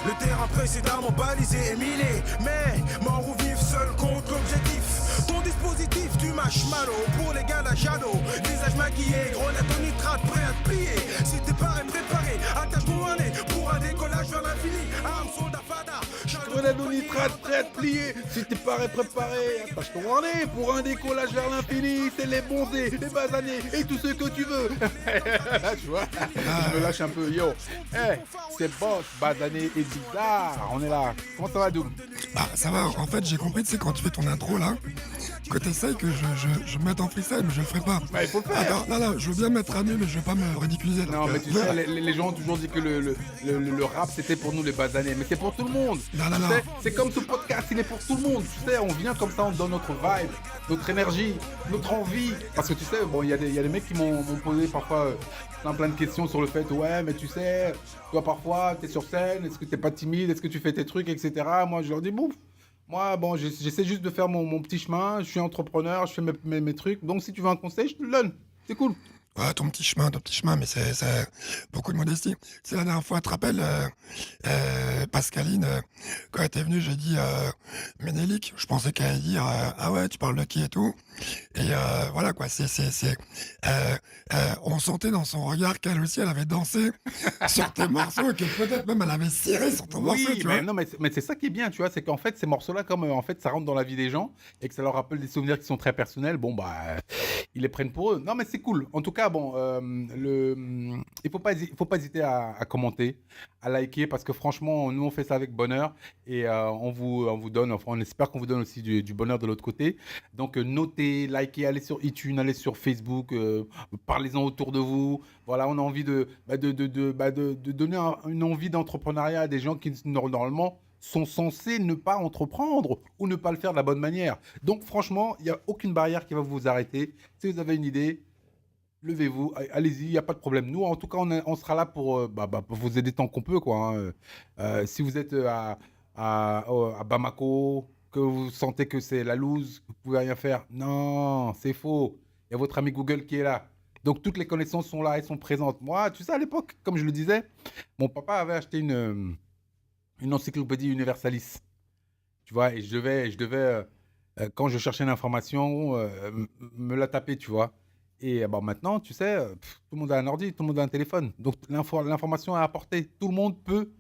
Le terrain précédemment balisé et miné. Mais mort ou vif, seul contre l'objectif. Ton dispositif, tu marshmallow pour les gars d'Ajado. Visage maquillé, grenade au nitrate, prêt à te plier. Si t'es pas préparé, attache ton harnais pour un décollage vers l'infini. Arme, soldat, fada. Grenade au nitrate, prêt à te plier. Si t'es pas préparé, attache ton harnais pour un décollage vers l'infini. C'est les bondés, les basanés et tout ce que tu veux. Tu vois, je me lâche un peu, yo. C'est boss, basané et bizarre. On est là. Comment ça va, Doom? Bah ça va, en fait j'ai compris, tu sais, quand tu fais ton intro là, que t'essayes que je me mette en freestyle, mais je le ferai pas. Bah il faut le faire. Attends, là, je veux bien mettre à nu, mais je veux pas me ridiculiser. Non, mais tu sais, les gens ont toujours dit que le rap c'était pour nous les basanés, mais c'est pour tout le monde. Non. Tu sais, c'est comme ce podcast, il est pour tout le monde. Tu sais, on vient comme ça, on donne notre vibe, notre énergie, notre envie. Parce que tu sais, bon, il y a des mecs qui m'ont posé parfois plein de questions sur le fait, ouais, mais tu sais, toi parfois, t'es sur scène, est-ce que t'es pas timide, est-ce que tu fais tes trucs, etc. Moi, je leur dis, bouf. Moi, bon, j'essaie juste de faire mon petit chemin. Je suis entrepreneur, je fais mes trucs. Donc, si tu veux un conseil, je te le donne. C'est cool. Ouais, ton petit chemin, mais c'est beaucoup de modestie. Tu sais, la dernière fois, tu te rappelles, Pascaline, quand elle était venue, j'ai dit Ménélique. Je pensais qu'elle allait dire ah ouais, tu parles de qui et tout. Et voilà quoi, on sentait dans son regard qu'elle aussi, elle avait dansé sur tes morceaux et que peut-être même elle avait ciré sur ton morceau, tu vois. Non, mais c'est ça qui est bien, tu vois, c'est qu'en fait, ces morceaux-là, comme en fait, ça rentre dans la vie des gens et que ça leur rappelle des souvenirs qui sont très personnels, bon, bah, ils les prennent pour eux. Non, mais c'est cool. En tout cas, bon, il faut pas hésiter à commenter, à liker, parce que franchement, nous, on fait ça avec bonheur et on vous donne, enfin, on espère qu'on vous donne aussi du bonheur de l'autre côté. Donc, notez, likez, allez sur iTunes, allez sur Facebook, parlez-en autour de vous. Voilà, on a envie de donner une envie d'entrepreneuriat à des gens qui, normalement, sont censés ne pas entreprendre ou ne pas le faire de la bonne manière. Donc, franchement, il n'y a aucune barrière qui va vous arrêter. Si vous avez une idée, levez-vous, allez-y, il n'y a pas de problème. Nous, en tout cas, on sera là pour vous aider tant qu'on peut, quoi. Si vous êtes à Bamako, que vous sentez que c'est la loose, vous pouvez rien faire. Non, c'est faux. Il y a votre ami Google qui est là. Donc, toutes les connaissances sont là et sont présentes. Moi, tu sais, à l'époque, comme je le disais, mon papa avait acheté une encyclopédie Universalis. Tu vois, et je devais quand je cherchais une information, me la taper, tu vois. Et bon, maintenant, tu sais, tout le monde a un ordi, tout le monde a un téléphone. Donc, l'information est à portée. Tout le monde peut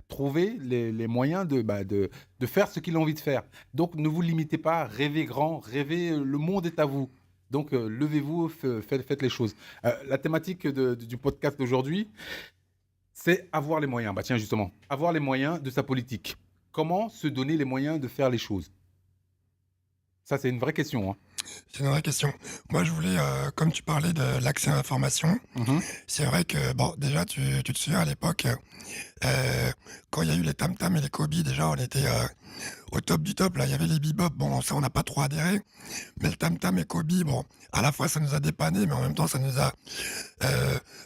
trouver les moyens de faire ce qu'il a envie de faire. Donc, ne vous limitez pas, rêvez grand, rêvez, le monde est à vous. Donc, levez-vous, faites les choses. La thématique du podcast d'aujourd'hui, c'est avoir les moyens. Bah tiens, justement, avoir les moyens de sa politique. Comment se donner les moyens de faire les choses? Ça, c'est une vraie question, hein. C'est une vraie question. Moi, je voulais, comme tu parlais de l'accès à l'information, c'est vrai que, bon, déjà, tu te souviens à l'époque, quand il y a eu les Tam Tam et les Kobe, déjà, on était au top du top. Là, il y avait les bebop. Bon, ça, on n'a pas trop adhéré. Mais le Tam Tam et Kobe, bon, à la fois, ça nous a dépanné, mais en même temps, ça nous a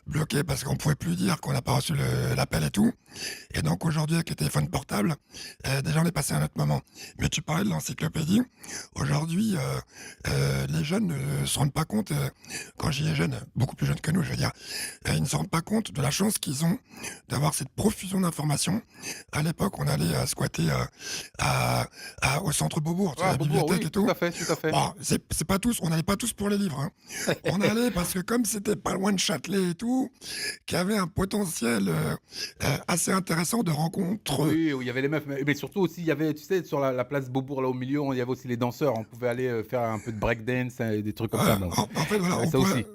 bloqué parce qu'on pouvait plus dire qu'on n'a pas reçu l'appel et tout. Et donc, aujourd'hui, avec les téléphones portables, déjà, on est passé à un autre moment. Mais tu parlais de l'encyclopédie. Aujourd'hui, les jeunes ne se rendent pas compte, quand j'y ai jeunes, beaucoup plus jeunes que nous, je veux dire, ils ne se rendent pas compte de la chance qu'ils ont d'avoir cette profusion d'informations. À l'époque, on allait squatter au centre Beaubourg, tu vois, la bibliothèque oui, et tout. tout à fait. Bon, c'est pas tous, on n'allait pas tous pour les livres, hein. On allait parce que comme c'était pas loin de Châtelet et tout, qu'il y avait un potentiel assez intéressant de rencontres. Oui, il y avait les meufs, mais surtout aussi, il y avait, tu sais, sur la place Beaubourg, là au milieu, il y avait aussi les danseurs. On pouvait aller faire un peu de breakdance et des trucs comme ça. Donc. En fait, voilà, ça aussi.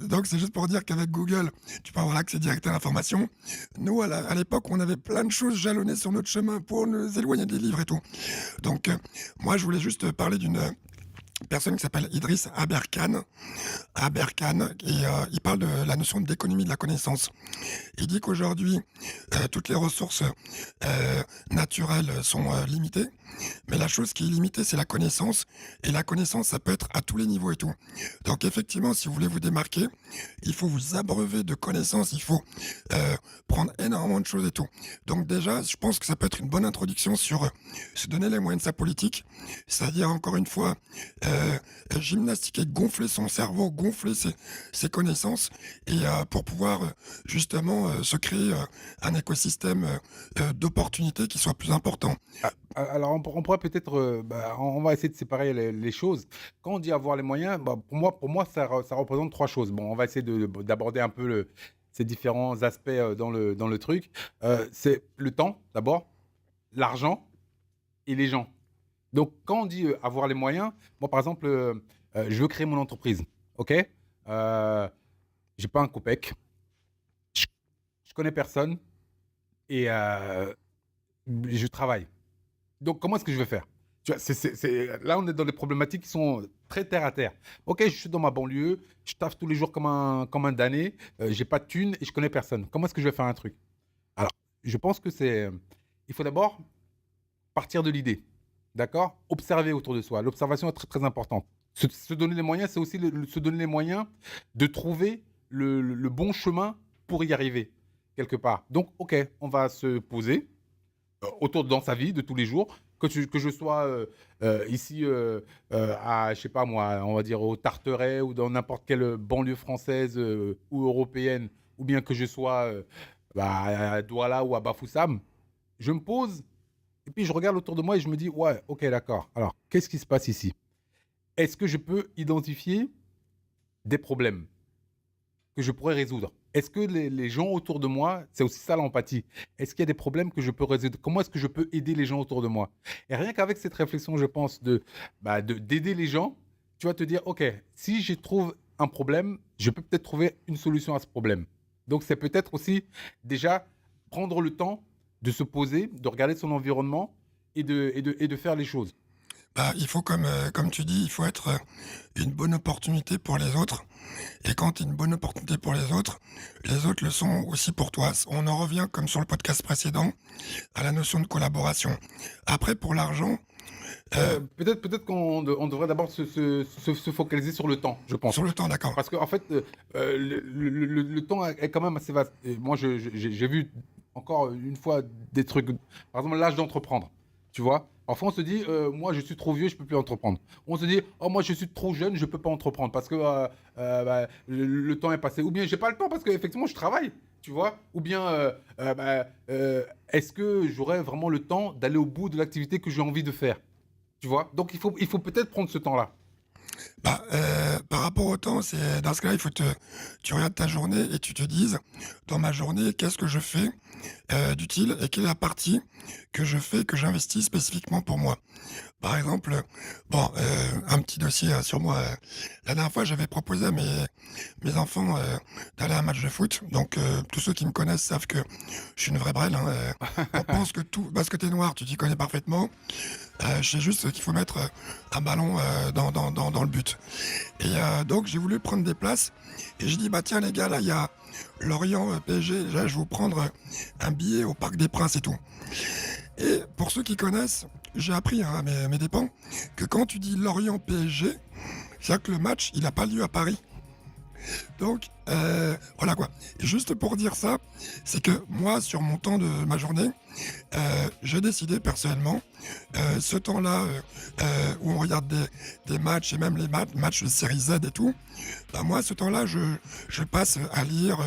Donc c'est juste pour dire qu'avec Google, tu peux avoir accès direct à l'information. Nous, à l'époque, on avait plein de choses jalonnées sur notre chemin pour nous éloigner des livres et tout. Donc, moi, je voulais juste parler d'une personne qui s'appelle Idriss Aberkan, et il parle de la notion d'économie de la connaissance. Il dit qu'aujourd'hui, toutes les ressources naturelles sont limitées, mais la chose qui est limitée, c'est la connaissance, et la connaissance, ça peut être à tous les niveaux et tout. Donc effectivement, si vous voulez vous démarquer, il faut vous abreuver de connaissances, il faut prendre énormément de choses et tout. Donc déjà, je pense que ça peut être une bonne introduction sur se donner les moyens de sa politique, c'est-à-dire encore une fois, gymnastiquer, gonfler son cerveau, gonfler ses connaissances et pour pouvoir justement se créer un écosystème d'opportunités qui soit plus important. Alors, on pourrait peut-être, on va essayer de séparer les choses. Quand on dit avoir les moyens, bah, pour moi, ça représente trois choses. Bon, on va essayer d'aborder un peu ces différents aspects dans le truc. C'est le temps, d'abord, l'argent et les gens. Donc, quand on dit avoir les moyens, moi, par exemple, je veux créer mon entreprise, ok? J'ai pas un copec, je connais personne et je travaille. Donc, comment est-ce que je vais faire? Tu vois, là, on est dans des problématiques qui sont très terre à terre. Ok, je suis dans ma banlieue, je taffe tous les jours comme un damné, j'ai pas de thunes et je connais personne. Comment est-ce que je vais faire un truc? Alors, je pense que il faut d'abord partir de l'idée, d'accord? Observer autour de soi. L'observation est très, très importante. Se donner les moyens, c'est aussi se donner les moyens de trouver le bon chemin pour y arriver, quelque part. Donc, ok, on va se poser dans sa vie de tous les jours, que je sois ici à, je sais pas moi, on va dire au Tarteret ou dans n'importe quelle banlieue française ou européenne, ou bien que je sois à Douala ou à Bafoussam, je me pose et puis je regarde autour de moi et je me dis, ouais, ok, d'accord. Alors, qu'est-ce qui se passe ici? Est-ce que je peux identifier des problèmes que je pourrais résoudre? Est-ce que les gens autour de moi, c'est aussi ça l'empathie, est-ce qu'il y a des problèmes que je peux résoudre? Comment est-ce que je peux aider les gens autour de moi? Et rien qu'avec cette réflexion, je pense, d'aider les gens, tu vas te dire, ok, si je trouve un problème, je peux peut-être trouver une solution à ce problème. Donc c'est peut-être aussi déjà prendre le temps de se poser, de regarder son environnement et de faire les choses. Bah, il faut, comme tu dis, il faut être une bonne opportunité pour les autres. Et quand tu es une bonne opportunité pour les autres le sont aussi pour toi. On en revient, comme sur le podcast précédent, à la notion de collaboration. Après, pour l'argent, Peut-être on devrait d'abord se focaliser sur le temps, je pense. sur le temps, d'accord. Parce qu'en fait, le temps est quand même assez vaste. Et moi, j'ai vu encore une fois des trucs, par exemple l'âge d'entreprendre, tu vois. Parfois, on se dit, moi, je suis trop vieux, je peux plus entreprendre. On se dit, oh, moi, je suis trop jeune, je peux pas entreprendre parce que le temps est passé. Ou bien, j'ai pas le temps parce qu'effectivement, je travaille, tu vois. Ou bien, est-ce que j'aurai vraiment le temps d'aller au bout de l'activité que j'ai envie de faire, tu vois. Donc, il faut peut-être prendre ce temps-là. Bah, par rapport au temps, c'est dans ce cas-là, tu regardes ta journée et tu te dises, dans ma journée, qu'est-ce que je fais d'utile et quelle est la partie que je fais, que j'investis spécifiquement pour moi. Par exemple, bon, un petit dossier sur moi. La dernière fois, j'avais proposé à mes enfants d'aller à un match de foot. Donc, tous ceux qui me connaissent savent que je suis une vraie brêle. Hein, on pense que tout, parce que t'es noir, tu t'y connais parfaitement. Je sais juste qu'il faut mettre un ballon dans le but. Et donc, j'ai voulu prendre des places. Et j'ai dit, bah tiens les gars, là, il y a Lorient PSG. Là, je vais vous prendre un billet au Parc des Princes et tout. Et pour ceux qui connaissent, j'ai appris à mes dépens que quand tu dis Lorient PSG, c'est-à-dire que le match, il n'a pas lieu à Paris. Donc, voilà quoi. Et juste pour dire ça, c'est que moi, sur mon temps de ma journée, j'ai décidé personnellement, ce temps-là où on regarde des matchs et même les matchs de série Z et tout, bah moi, ce temps-là, je passe à lire,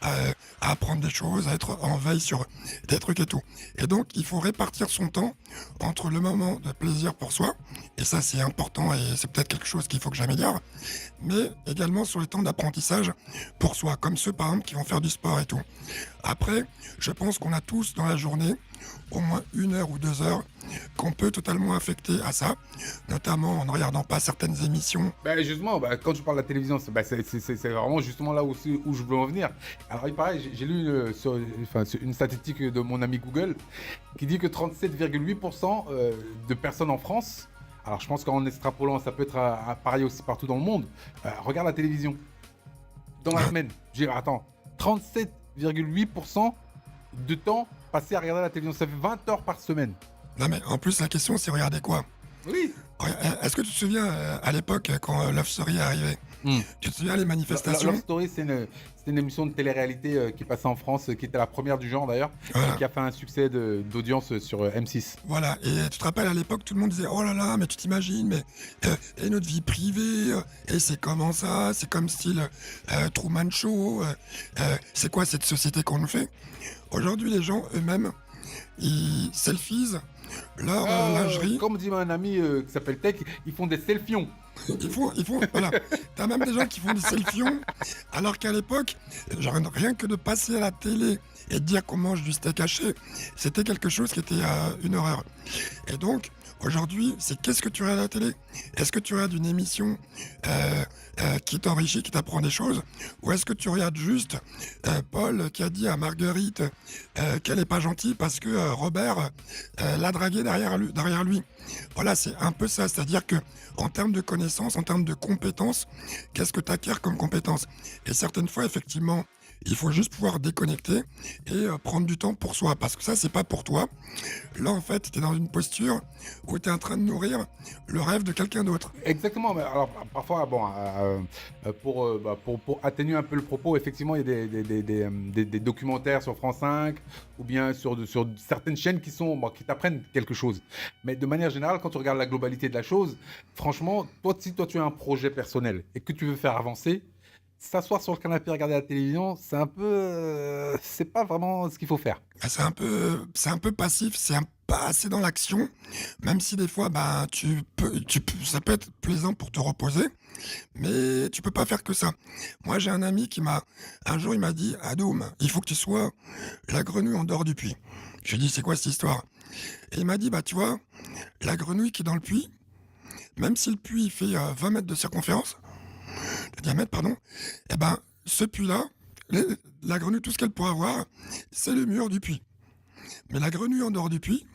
à apprendre des choses, à être en veille sur des trucs et tout. Et donc, il faut répartir son temps entre le moment de plaisir pour soi, et ça c'est important et c'est peut-être quelque chose qu'il faut que j'améliore, mais également sur les temps d'apprentissage pour soi, comme ceux par exemple qui vont faire du sport et tout. Après, je pense qu'on a tous dans la journée au moins 1 heure ou 2 heures qu'on peut totalement affecter à ça, notamment en ne regardant pas certaines émissions. Ben justement, quand je parle de la télévision, c'est vraiment justement là aussi où je veux en venir. Alors, il paraît, j'ai lu une statistique de mon ami Google qui dit que 37,8% de personnes en France, alors je pense qu'en extrapolant, ça peut être pareil aussi partout dans le monde, regarde la télévision. Dans la semaine, attends, 37,8% de temps passé à regarder la télévision, ça fait 20 heures par semaine. Non mais en plus la question c'est regarder quoi? Oui. Est-ce que tu te souviens à l'époque quand Love Story est arrivé? Hmm. Tu te souviens les Love manifestations? Story, c'est une émission de télé-réalité qui passait en France, qui était la première du genre d'ailleurs, et Voilà. qui a fait un succès d'audience sur M6. Voilà, et tu te rappelles à l'époque, tout le monde disait oh là là, mais tu t'imagines, mais et notre vie privée, et c'est comment ça, c'est comme style Truman Show, c'est quoi cette société qu'on nous fait? Aujourd'hui, les gens eux-mêmes, ils selfies leur lingerie, Comme dit un ami qui s'appelle Tech, ils font des selfions. voilà. T'as même des gens qui font des selfions, alors qu'à l'époque, genre, rien que de passer à la télé et de dire qu'on mange du steak haché, c'était quelque chose qui était une horreur. Et donc, aujourd'hui, c'est qu'est-ce que tu regardes à la télé? Est-ce que tu regardes une émission qui t'enrichit, qui t'apprend des choses? Ou est-ce que tu regardes juste Paul qui a dit à Marguerite qu'elle n'est pas gentille parce que Robert l'a dragué derrière lui? Voilà, c'est un peu ça. C'est-à-dire que en termes de connaissances, en termes de compétences, qu'est-ce que tu acquiers comme compétences? Et certaines fois, effectivement, il faut juste pouvoir déconnecter et prendre du temps pour soi. Parce que ça, c'est pas pour toi. Là, en fait, tu es dans une posture où tu es en train de nourrir le rêve de quelqu'un d'autre. Exactement, mais alors parfois, bon, pour atténuer un peu le propos, effectivement, il y a des documentaires sur France 5 ou bien sur certaines chaînes qui t'apprennent quelque chose. Mais de manière générale, quand tu regardes la globalité de la chose, franchement, si toi tu as un projet personnel et que tu veux faire avancer, s'asseoir sur le canapé et regarder la télévision, c'est un peu, c'est pas vraiment ce qu'il faut faire. Ah, c'est un peu passif, pas assez dans l'action, même si des fois, bah, ça peut être plaisant pour te reposer, mais tu peux pas faire que ça. Moi, j'ai un ami un jour, il m'a dit, Adoum, il faut que tu sois la grenouille en dehors du puits. J'ai dit, c'est quoi cette histoire? Et il m'a dit, bah, tu vois, la grenouille qui est dans le puits, même si le puits fait 20 mètres de circonférence, de diamètre, pardon, eh ben, ce puits-là, la grenouille, tout ce qu'elle pourra voir, c'est le mur du puits. Mais la grenouille en dehors du puits,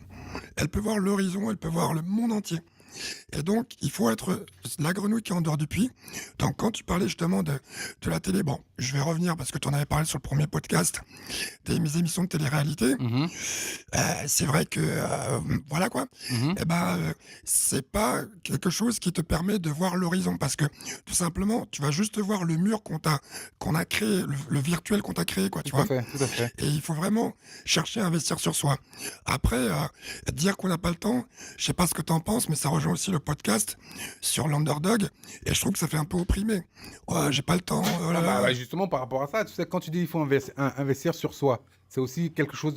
elle peut voir l'horizon, elle peut voir le monde entier. Et donc, il faut être la grenouille qui est en dehors du puits. Donc, quand tu parlais justement de la télé, bon, je vais revenir parce que tu en avais parlé sur le premier podcast mes émissions de télé-réalité. Mhm, C'est vrai que, voilà quoi. mhm. Eh ben, c'est pas quelque chose qui te permet de voir l'horizon parce que tout simplement, tu vas juste voir le mur qu'on a créé, le virtuel qu'on t'a créé, quoi, tu Tout à vois. fait, tout à fait. Et il faut vraiment chercher à investir sur soi. Après, dire qu'on n'a pas le temps, je sais pas ce que t'en penses, mais ça rejoint aussi le podcast sur l'underdog. Et je trouve que ça fait un peu opprimé. Ouais, j'ai pas le temps. Oh là Ah là. bah, justement, par rapport à ça, tu sais, quand tu dis qu'il faut investir sur soi, c'est aussi quelque chose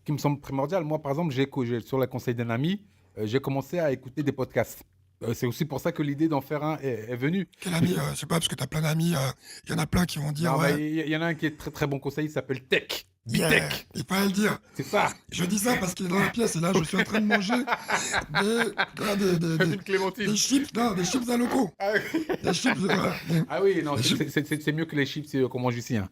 qui me semble primordial. Moi, par exemple, sur le conseil d'un ami, j'ai commencé à écouter des podcasts. C'est aussi pour ça que l'idée d'en faire un est venue. Quel ami, je sais pas, parce que t'as plein d'amis, il y en a plein qui vont dire, Non, bah, ouais, il y en a un qui est très très bon conseil, il s'appelle Tech. yeah, Bitech. il faut pas le dire. C'est ça. Je dis ça parce qu'il est dans la pièce et là, je suis en train de manger Une clémentine. des chips, non, des chips à locaux. Ah oui. Des chips, voilà. Ah oui, non, c'est mieux que les chips qu'on mange ici. Hein.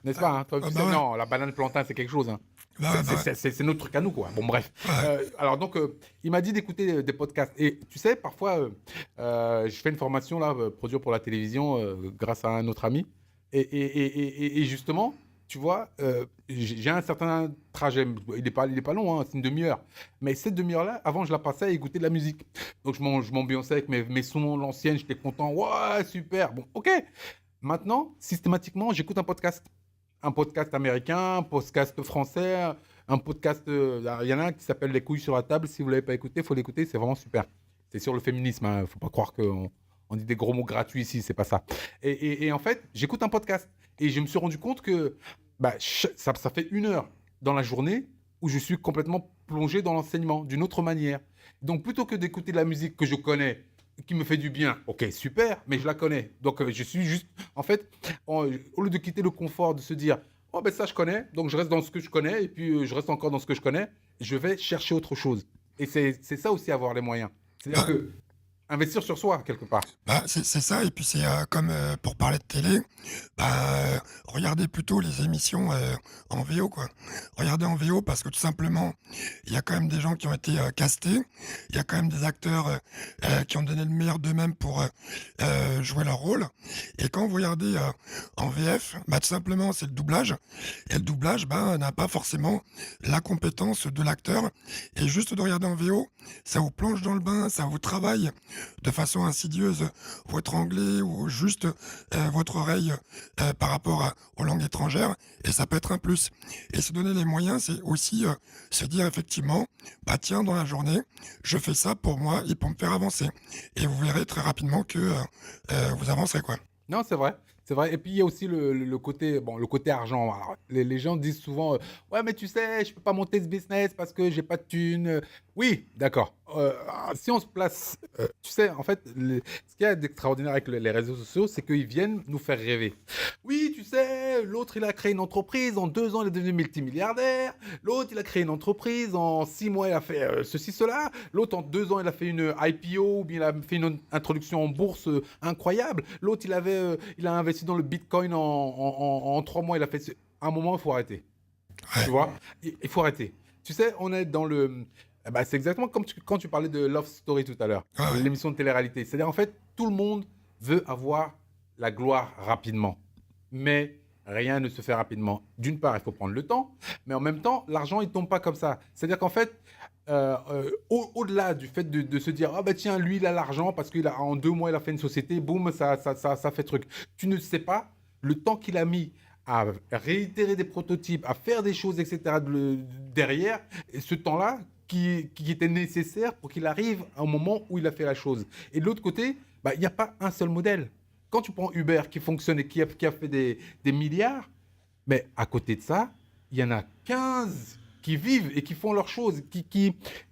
N'est-ce pas hein? Toi, tu sais, bah ouais. non, la banane plantain, c'est quelque chose. Hein. Bah ouais, bah ouais. C'est notre truc à nous, quoi. Bon, bref. Ouais. Alors, donc, il m'a dit d'écouter des podcasts. Et tu sais, parfois, je fais une formation, là, produire pour la télévision, grâce à un autre ami. Et justement, tu vois, j'ai un certain trajet. Il n'est pas long, hein, c'est une demi-heure. Mais cette demi-heure-là, avant, je la passais à écouter de la musique. Donc, je m'ambiançais avec mes sons l'ancienne. J'étais content. Ouais, super. Bon, OK. Maintenant, systématiquement, j'écoute un podcast. Un podcast américain, un podcast français, un podcast... Il y en a un qui s'appelle Les couilles sur la table. Si vous ne l'avez pas écouté, il faut l'écouter. C'est vraiment super. C'est sur le féminisme. Il ne faut pas croire qu'on dit des gros mots gratuits ici. C'est pas ça. Et en fait, j'écoute un podcast. Et je me suis rendu compte que ça fait 1 heure dans la journée où je suis complètement plongé dans l'enseignement d'une autre manière. Donc, plutôt que d'écouter de la musique que je connais, qui me fait du bien, ok, super, mais je la connais. Donc, je suis juste... En fait, au lieu de quitter le confort, de se dire, oh ben ça, je connais, donc je reste dans ce que je connais, et puis je reste encore dans ce que je connais, je vais chercher autre chose. Et c'est ça aussi, avoir les moyens. C'est-à-dire que investir sur soi, quelque part. Bah, c'est ça, et puis c'est comme pour parler de télé, regardez plutôt les émissions en VO, quoi. Regardez en VO parce que tout simplement, il y a quand même des gens qui ont été castés, il y a quand même des acteurs qui ont donné le meilleur d'eux-mêmes pour jouer leur rôle. Et quand vous regardez en VF, tout simplement, c'est le doublage. Et le doublage n'a pas forcément la compétence de l'acteur. Et juste de regarder en VO, ça vous plonge dans le bain, ça vous travaille de façon insidieuse votre anglais ou juste votre oreille par rapport aux langues étrangères, et ça peut être un plus. Et se donner les moyens, c'est aussi se dire effectivement, bah tiens, dans la journée, je fais ça pour moi et pour me faire avancer. Et vous verrez très rapidement que vous avancerez, quoi. Non, c'est vrai. C'est vrai. Et puis, il y a aussi le côté, bon, le côté argent. Alors, les gens disent souvent, ouais, mais tu sais, je peux pas monter ce business parce que j'ai pas de thunes. Oui, d'accord. Si on se place, tu sais, en fait, ce qu'il y a d'extraordinaire avec les réseaux sociaux, c'est qu'ils viennent nous faire rêver. Oui, tu sais, l'autre, il a créé une entreprise, en 2 ans, il est devenu multimilliardaire. L'autre, il a créé une entreprise, en 6 mois, il a fait ceci, cela. L'autre, en 2 ans, il a fait une IPO, ou bien il a fait une introduction en bourse incroyable. L'autre, il a investi dans le Bitcoin en 3 mois, il a fait... À un moment, il faut arrêter. Ouais, Tu vois, il faut arrêter. Tu sais, on est dans le... bah, c'est exactement comme quand tu parlais de Love Story tout à l'heure, ouais, ouais. l'émission de télé-réalité. C'est-à-dire, en fait, tout le monde veut avoir la gloire rapidement. Mais rien ne se fait rapidement. D'une part, il faut prendre le temps, mais en même temps, l'argent, il ne tombe pas comme ça. C'est-à-dire qu'en fait, au-delà du fait de se dire, ah bah tiens, lui, il a l'argent parce qu'en 2 mois, il a fait une société, boum, ça fait truc. Tu ne sais pas le temps qu'il a mis à réitérer des prototypes, à faire des choses, etc. derrière, et ce temps-là qui était nécessaire pour qu'il arrive à un moment où il a fait la chose. Et de l'autre côté, bah, il n'y a pas un seul modèle. Quand tu prends Uber qui fonctionne et qui a fait des milliards, mais à côté de ça, il y en a 15 qui vivent et qui font leurs choses,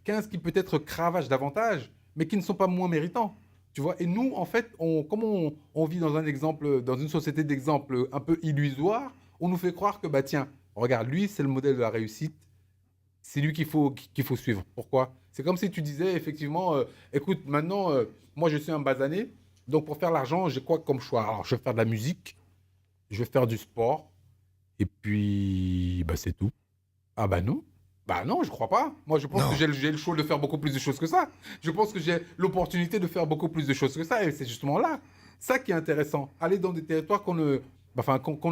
15 qui peut-être cravachent davantage, mais qui ne sont pas moins méritants. Tu vois, et nous, en fait, comme on vit dans un exemple, dans une société d'exemples un peu illusoire, on nous fait croire que, bah tiens, regarde, lui, c'est le modèle de la réussite, c'est lui qu'il faut suivre. Pourquoi? C'est comme si tu disais, effectivement, écoute, maintenant, moi, je suis un basané, donc pour faire l'argent, j'ai quoi comme choix? Alors, je vais faire de la musique, je vais faire du sport, et puis, bah, c'est tout. Ah bah non. Bah non, je crois pas. Moi, je pense que Non. j'ai le choix de faire beaucoup plus de choses que ça. Je pense que j'ai l'opportunité de faire beaucoup plus de choses que ça. Et c'est justement là, ça qui est intéressant. Aller dans des territoires qu'on ne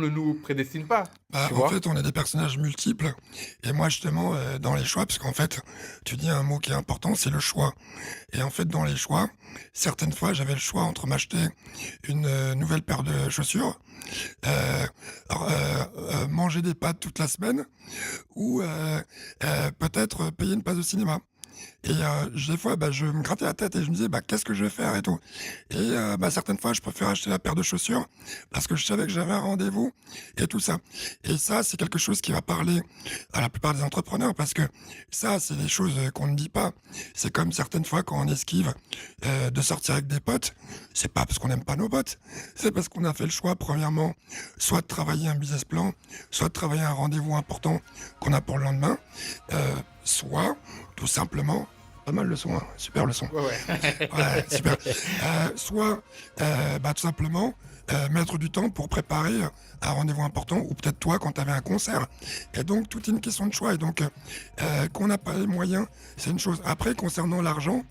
nous prédestine pas. Bah, Tu en vois? fait, on est des personnages multiples. Et moi, justement, dans les choix, parce qu'en fait, tu dis un mot qui est important, c'est le choix. Et en fait, dans les choix, certaines fois, j'avais le choix entre m'acheter une nouvelle paire de chaussures, euh, manger des pâtes toute la semaine, ou peut-être payer une place de cinéma. Et des fois, bah, je me grattais la tête et je me disais, bah, qu'est-ce que je vais faire et tout. Et bah, certaines fois, je préfère acheter la paire de chaussures parce que je savais que j'avais un rendez-vous et tout ça. Et ça, c'est quelque chose qui va parler à la plupart des entrepreneurs parce que ça, c'est des choses qu'on ne dit pas. C'est comme certaines fois quand on esquive de sortir avec des potes, c'est pas parce qu'on n'aime pas nos potes, c'est parce qu'on a fait le choix, premièrement, soit de travailler un business plan, soit de travailler un rendez-vous important qu'on a pour le lendemain, soit tout simplement, pas mal le son, hein, super le son. Ouais, ouais. Ouais, super. Soit, bah, tout simplement, mettre du temps pour préparer un rendez-vous important, ou peut-être toi quand tu avais un concert. Et donc, tout est une question de choix. Et donc, qu'on n'a pas les moyens, c'est une chose. Après, concernant l'argent,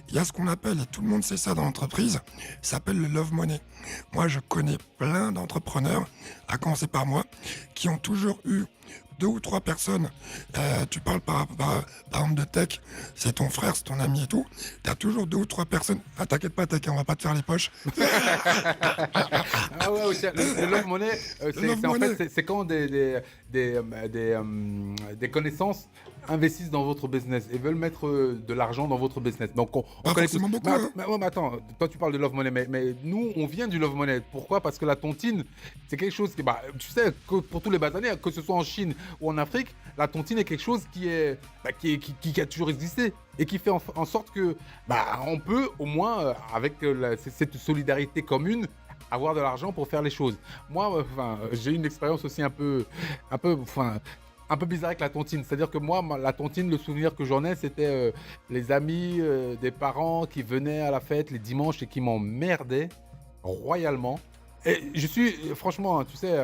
il y a ce qu'on appelle, et tout le monde sait ça dans l'entreprise, ça s'appelle le love money. Moi, je connais plein d'entrepreneurs, à commencer par moi, qui ont toujours eu 2 ou 3 personnes, tu parles par exemple de tech, c'est ton frère, c'est ton ami et tout, t'as toujours 2 ou 3 personnes, ah t'inquiète pas tech, on va pas te faire les poches. Ah ouais, aussi, le love money, Love en money. fait, c'est quand des connaissances investissent dans votre business et veulent mettre de l'argent dans votre business. Donc, on Pas connaît tous. forcément beaucoup, Mais, hein. ouais, mais attends, toi, tu parles de love money, mais nous, on vient du love money. Pourquoi? Parce que la tontine, c'est quelque chose qui, bah, tu sais, que pour tous les basanés, que ce soit en Chine ou en Afrique, la tontine est quelque chose qui a toujours existé et qui fait en sorte que, bah, on peut au moins, avec cette solidarité commune, avoir de l'argent pour faire les choses. Moi, j'ai une expérience aussi un peu bizarre avec la tontine. C'est-à-dire que moi, la tontine, le souvenir que j'en ai, c'était les amis des parents qui venaient à la fête les dimanches et qui m'emmerdaient royalement. Et je suis, franchement, tu sais,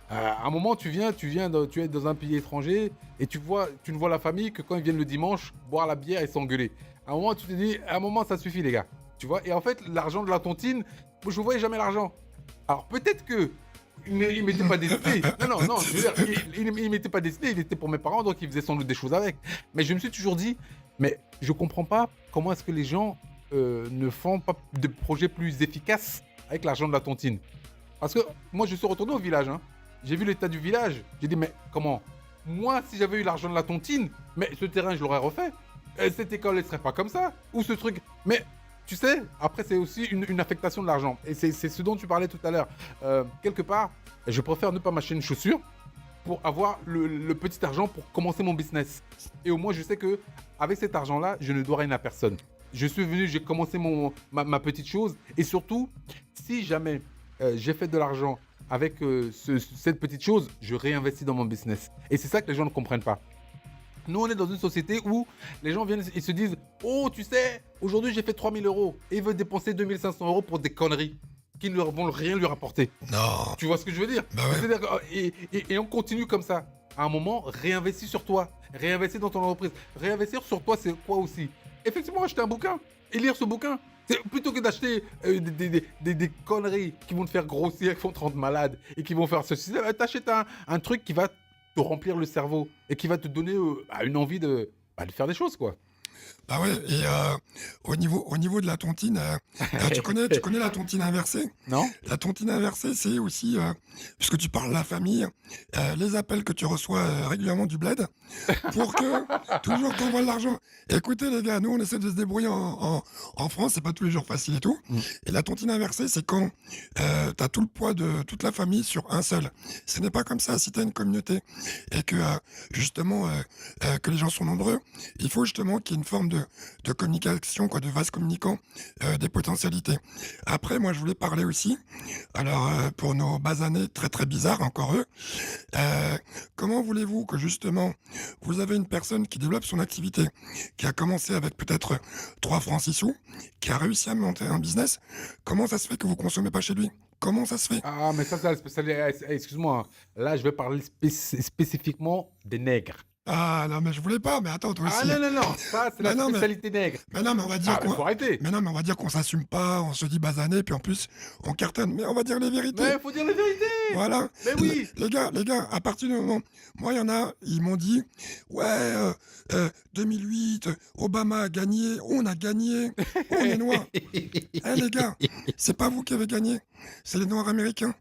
à un moment, tu es dans un pays étranger et tu ne vois la famille que quand ils viennent le dimanche boire la bière et s'engueuler. À un moment, tu te dis, à un moment, ça suffit, les gars. Tu vois? Et en fait, l'argent de la tontine, je ne voyais jamais l'argent. Alors, peut-être que il ne m'était pas destiné. Non, je veux dire, il ne m'était pas destiné, il était pour mes parents, donc il faisait sans doute des choses avec. Mais je me suis toujours dit, mais je comprends pas comment est-ce que les gens ne font pas de projets plus efficaces avec l'argent de la tontine. Parce que moi, je suis retourné au village. Hein. J'ai vu l'état du village. J'ai dit, mais comment? Moi, si j'avais eu l'argent de la tontine, mais ce terrain, je l'aurais refait. Cette école, elle serait pas comme ça. Ou ce truc. Mais tu sais, après, c'est aussi une affectation de l'argent. Et c'est ce dont tu parlais tout à l'heure. Quelque part, je préfère ne pas m'acheter une chaussure pour avoir le petit argent pour commencer mon business. Et au moins, je sais que avec cet argent-là, je ne dois rien à personne. Je suis venu, j'ai commencé ma petite chose. Et surtout, si jamais j'ai fait de l'argent avec cette petite chose, je réinvestis dans mon business. Et c'est ça que les gens ne comprennent pas. Nous, on est dans une société où les gens viennent et se disent « Oh, tu sais, aujourd'hui, j'ai fait 3 000 euros. » Et ils veulent dépenser 2 500 euros pour des conneries qui ne vont rien lui rapporter. Non. Tu vois ce que je veux dire? Bah ouais. C'est-à-dire et on continue comme ça. À un moment, réinvestis sur toi. Réinvestis dans ton entreprise. Réinvestir sur toi, c'est quoi aussi? Effectivement, acheter un bouquin et lire ce bouquin. Plutôt que d'acheter des conneries qui vont te faire grossir, qui vont te rendre malade et qui vont faire ceci, t'achètes un truc qui va te remplir le cerveau et qui va te donner une envie de faire des choses, quoi. Bah ouais, et au niveau de la tontine, tu connais la tontine inversée? Non? La tontine inversée, c'est aussi, puisque tu parles de la famille, les appels que tu reçois régulièrement du bled pour que toujours qu'on voit de l'argent. Écoutez les gars, nous on essaie de se débrouiller en France, c'est pas tous les jours facile et tout. Et la tontine inversée, c'est quand t'as tout le poids de toute la famille sur un seul. Ce n'est pas comme ça. Si t'as une communauté et que justement que les gens sont nombreux, il faut justement qu'il y ait une forme de communication, quoi, de vase communicant, des potentialités. Après, moi, je voulais parler aussi, alors, pour nos basanés très très bizarres, encore eux, comment voulez-vous que justement, vous avez une personne qui développe son activité, qui a commencé avec peut-être 3 francs 6 sous, qui a réussi à monter un business, comment ça se fait que vous consommez pas chez lui? Comment ça se fait? Ah, mais ça, excuse-moi. Là, je vais parler spécifiquement des nègres. Ah non, mais je voulais pas, mais attends, toi Ah aussi. non, ça, c'est la Mais non, spécialité nègre. Mais non, mais on va dire Ah, mais faut arrêter. mais non, mais on va dire qu'on s'assume pas, on se dit basané, puis en plus, on cartonne. Mais on va dire les vérités. Mais faut dire la vérité. Voilà. Mais oui. Les gars, à partir du moment... Moi, il y en a, ils m'ont dit, ouais, 2008, Obama a gagné, on a gagné, on est noirs. Eh les gars, c'est pas vous qui avez gagné, c'est les Noirs américains.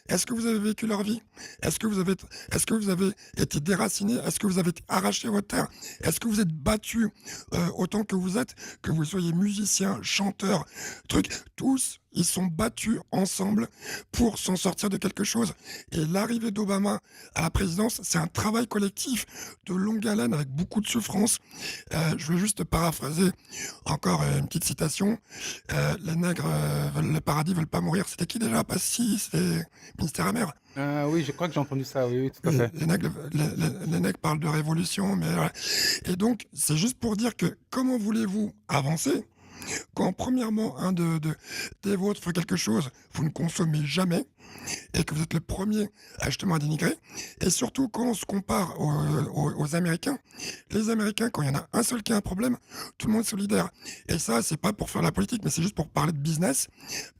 Est-ce que vous avez vécu leur vie? Est-ce que vous avez été déracinés? Est-ce que vous avez arraché votre terre? Est-ce que vous êtes battus autant que vous êtes, que vous soyez musicien, chanteur, tous ils sont battus ensemble pour s'en sortir de quelque chose. Et l'arrivée d'Obama à la présidence, c'est un travail collectif de longue haleine avec beaucoup de souffrance. Je veux juste paraphraser encore une petite citation. Les nègres veulent le paradis, veulent pas mourir. C'était qui déjà? Pas si, c'était Ministère amer. Oui, je crois que j'ai entendu ça, oui, tout à fait. Les nègres parlent de révolution, mais voilà. Et donc, c'est juste pour dire que comment voulez-vous avancer quand premièrement un des vôtres fait quelque chose, vous ne consommez jamais, et que vous êtes le premier justement à dénigrer, et surtout quand on se compare aux Américains, les Américains, quand il y en a un seul qui a un problème, tout le monde est solidaire. Et ça, c'est pas pour faire la politique, mais c'est juste pour parler de business,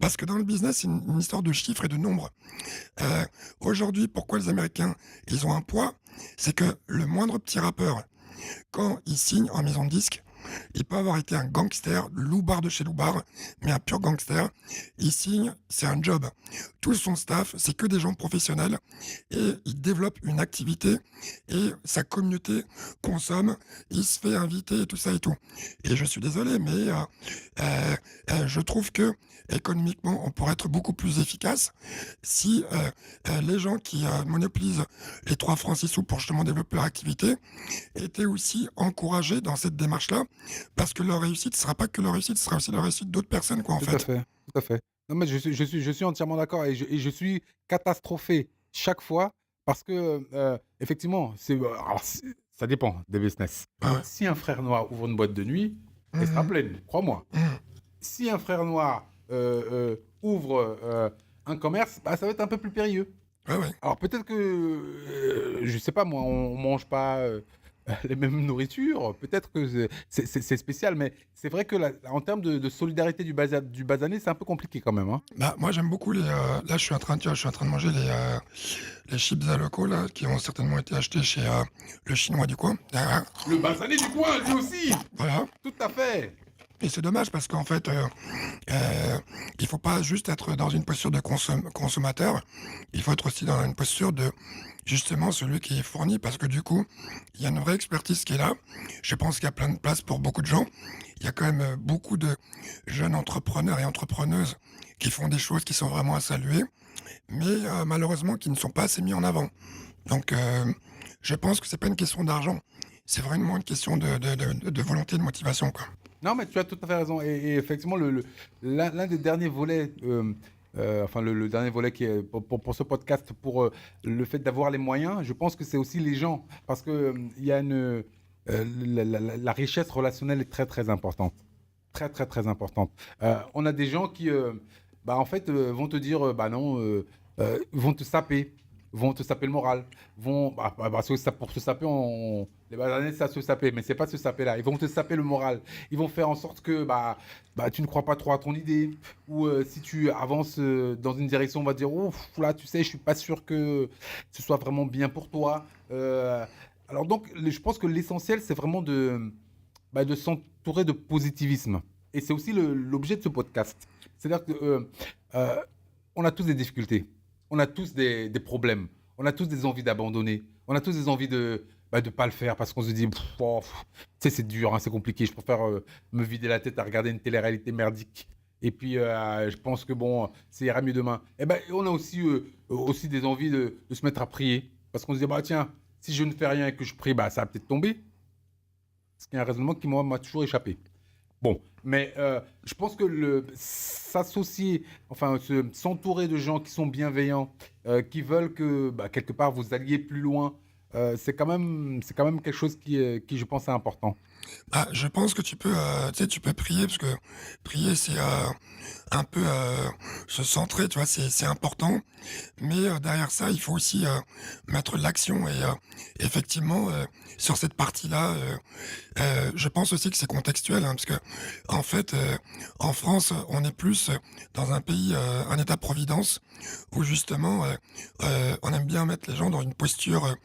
parce que dans le business, c'est une histoire de chiffres et de nombres. Aujourd'hui, pourquoi les Américains, ils ont un poids? C'est que le moindre petit rappeur, quand il signe en maison de disque, il peut avoir été un gangster, loupard de chez loupard, mais un pur gangster. Il signe, c'est un job. Tout son staff, c'est que des gens professionnels et il développe une activité et sa communauté consomme, il se fait inviter et tout ça et tout. Et je suis désolé, mais je trouve que économiquement, on pourrait être beaucoup plus efficace si les gens qui monopolisent les 3 francs 6 sous pour justement développer leur activité étaient aussi encouragés dans cette démarche-là, parce que leur réussite ne sera pas que leur réussite, ce sera aussi la réussite d'autres personnes, quoi, en Tout fait. à fait. Non, mais je suis entièrement d'accord et je suis catastrophé chaque fois parce que, effectivement, ça dépend des business. Ouais, ouais. Si un frère noir ouvre une boîte de nuit, elle sera pleine, crois-moi. Si un frère noir ouvre un commerce, ça va être un peu plus périlleux. Ouais, ouais. Alors peut-être que, je sais pas moi, on mange pas les mêmes nourritures, peut-être que c'est spécial, mais c'est vrai que en termes de solidarité du basané, c'est un peu compliqué quand même. Hein. Bah, moi, j'aime beaucoup là, je suis en train de manger les chips à locaux, là, qui ont certainement été achetés chez le Chinois du coin. Le basané du coin, lui aussi. Voilà. Tout à fait. Et c'est dommage parce qu'en fait, il faut pas juste être dans une posture de consommateur, il faut être aussi dans une posture de justement celui qui est fourni parce que du coup, il y a une vraie expertise qui est là. Je pense qu'il y a plein de place pour beaucoup de gens. Il y a quand même beaucoup de jeunes entrepreneurs et entrepreneuses qui font des choses qui sont vraiment à saluer, mais malheureusement qui ne sont pas assez mis en avant. Donc, je pense que c'est pas une question d'argent, c'est vraiment une question de volonté, de motivation, quoi. Non, mais tu as tout à fait raison. Et effectivement, l'un des derniers volets, enfin le dernier volet qui est pour ce podcast, pour le fait d'avoir les moyens, je pense que c'est aussi les gens. Parce que il y a la richesse relationnelle est très, très importante. Très, très, très importante. On a des gens qui, bah, en fait, vont te dire, bah non, vont te saper. Vont te saper le moral. Parce que pour se saper, les basanés, ça se saper, mais c'est pas se saper là. Ils vont te saper le moral. Ils vont faire en sorte que tu ne crois pas trop à ton idée. Ou si tu avances dans une direction, on va dire, ouf, là, tu sais, je suis pas sûr que ce soit vraiment bien pour toi. Alors donc, je pense que l'essentiel, c'est vraiment de s'entourer de positivisme. Et c'est aussi l'objet de ce podcast. C'est-à-dire que on a tous des difficultés. On a tous des problèmes. On a tous des envies d'abandonner. On a tous des envies de pas le faire parce qu'on se dit, tu sais, c'est dur, hein, c'est compliqué. Je préfère me vider la tête à regarder une télé-réalité merdique. Et puis, je pense que bon, ça ira mieux demain. Et ben, on a aussi des envies de se mettre à prier. Parce qu'on se dit, bah tiens, si je ne fais rien et que je prie, bah ça va peut-être tomber. Ce qui est un raisonnement qui, moi, m'a toujours échappé. Bon, mais je pense que s'associer, enfin s'entourer de gens qui sont bienveillants, qui veulent que quelque part vous alliez plus loin, c'est quand même quelque chose qui je pense est important. Bah, je pense que tu sais, tu peux prier parce que prier, c'est un peu se centrer, tu vois, c'est important. Mais derrière ça, il faut aussi mettre de l'action. Et effectivement, sur cette partie-là, je pense aussi que c'est contextuel, hein, parce que en fait, en France, on est plus dans un pays, un État-providence, où justement, on aime bien mettre les gens dans une posture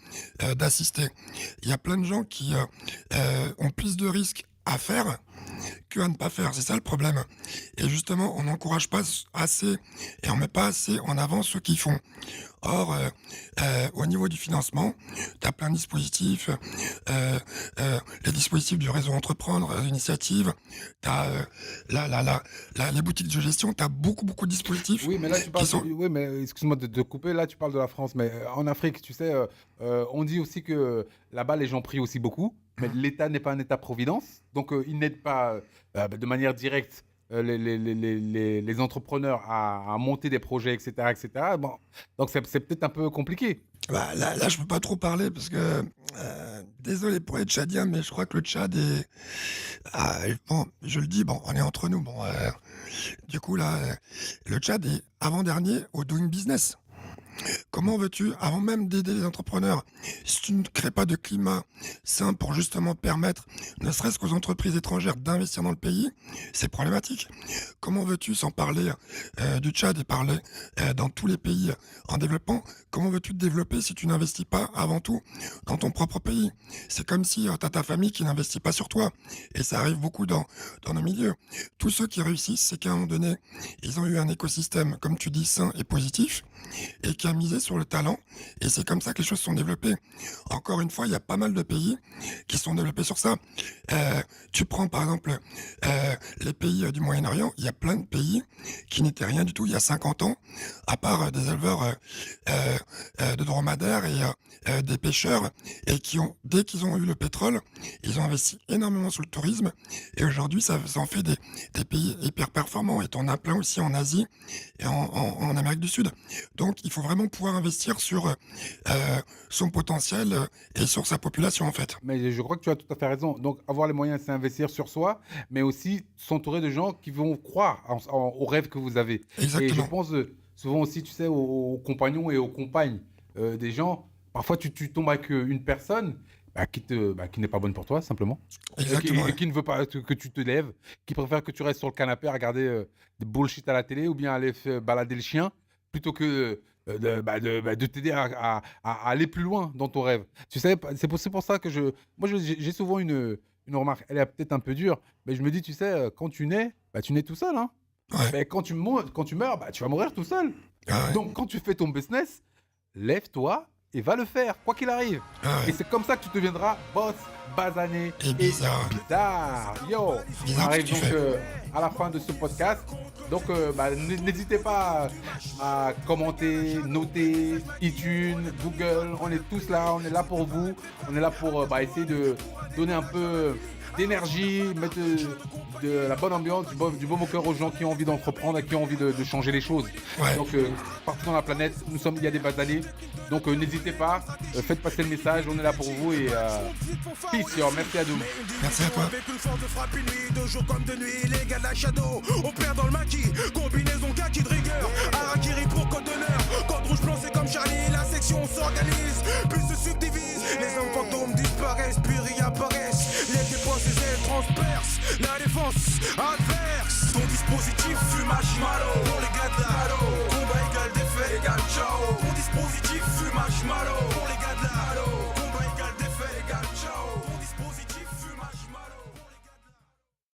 d'assister. Il y a plein de gens qui ont plus de risques à faire que à ne pas faire. C'est ça le problème. Et justement, on n'encourage pas assez et on met pas assez en avant ceux qui font. Or, au niveau du financement, tu as plein de dispositifs, les dispositifs du réseau Entreprendre, Initiative, tu as les boutiques de gestion, tu as beaucoup, beaucoup de dispositifs Oui, mais là tu parles. qui sont... Oui, mais excuse-moi de te couper. Là, tu parles de la France, mais en Afrique, tu sais, on dit aussi que là-bas, les gens prient aussi beaucoup, mais l'État n'est pas un État-providence, donc il n'aide pas de manière directe les entrepreneurs à monter des projets, etc., etc. Bon, donc c'est peut-être un peu compliqué. Bah, là, je peux pas trop parler parce que, désolé pour les Tchadiens, mais je crois que le Tchad est... bon, je le dis, bon, on est entre nous, bon, du coup, là, le Tchad est avant-dernier au Doing Business. Comment veux-tu, avant même d'aider les entrepreneurs, si tu ne crées pas de climat sain pour justement permettre, ne serait-ce qu'aux entreprises étrangères d'investir dans le pays, c'est problématique. Comment veux-tu, sans parler du Tchad et parler dans tous les pays en développement, comment veux-tu te développer si tu n'investis pas avant tout dans ton propre pays? C'est comme si tu as ta famille qui n'investit pas sur toi. Et ça arrive beaucoup dans nos milieux. Tous ceux qui réussissent, c'est qu'à un moment donné, ils ont eu un écosystème, comme tu dis, sain et positif, et qui a misé sur le talent, et c'est comme ça que les choses sont développées. Encore une fois, il y a pas mal de pays qui sont développés sur ça. Tu prends par exemple les pays du Moyen-Orient, il y a plein de pays qui n'étaient rien du tout il y a 50 ans, à part des éleveurs de dromadaires et des pêcheurs, et qui ont, dès qu'ils ont eu le pétrole, ils ont investi énormément sur le tourisme, et aujourd'hui ça en fait des pays hyper performants, et on a plein aussi en Asie et en Amérique du Sud. Donc il faut vraiment pouvoir investir sur son potentiel et sur sa population en fait. Mais je crois que tu as tout à fait raison. Donc, avoir les moyens, c'est investir sur soi, mais aussi s'entourer de gens qui vont croire aux rêves que vous avez. Et je Exactement. pense souvent aussi, tu sais, aux compagnons et aux compagnes des gens. Parfois, tu tombes avec une personne qui n'est pas bonne pour toi, simplement. Exactement. Et qui ne veut pas que tu te lèves, qui préfère que tu restes sur le canapé à regarder des bullshit à la télé ou bien aller balader le chien plutôt que de t'aider à aller plus loin dans ton rêve. Tu sais, c'est pour ça que moi, j'ai souvent une remarque, elle est peut-être un peu dure, mais je me dis, tu sais, quand tu nais, bah, tu nais tout seul, hein. Ouais. Mais quand tu meurs, bah, tu vas mourir tout seul. Ah ouais. Donc, quand tu fais ton business, lève-toi et va le faire, quoi qu'il arrive. Ah ouais. Et c'est comme ça que tu deviendras boss, basané Et bizarre. bizarre. Yo, Bizarre on arrive ce que tu donc fais. à la fin de ce podcast. Donc, bah, n'hésitez pas à commenter, noter, iTunes, Google. On est tous là, on est là pour vous. On est là pour essayer de donner un peu d'énergie, mettre de la bonne ambiance, du baume au cœur aux gens qui ont envie d'entreprendre et qui ont envie de changer les choses. Ouais. Donc, partout dans la planète, il y a des basanés. Donc, n'hésitez pas, faites passer le message, on est là pour vous et peace, yo, merci à nous. Merci à toi. Avec une force de frappe une nuit, de jour comme de nuit, les gars de la Shadow, on perd dans le maquis, combinaison kaki de rigueur, Harakiri pour code d'honneur, code rouge blanc c'est comme Charlie, la section s'organise, puis se subdivise, les hommes fantômes disparaissent, puis réapparaissent, les dépenses et ailes transpercent, la défense adverse, ton dispositif fume marshmallow, pour les gars de la Halo, combat égal défait égal ciao, ton dispositif fume marshmallow, pour les gars de la Halo.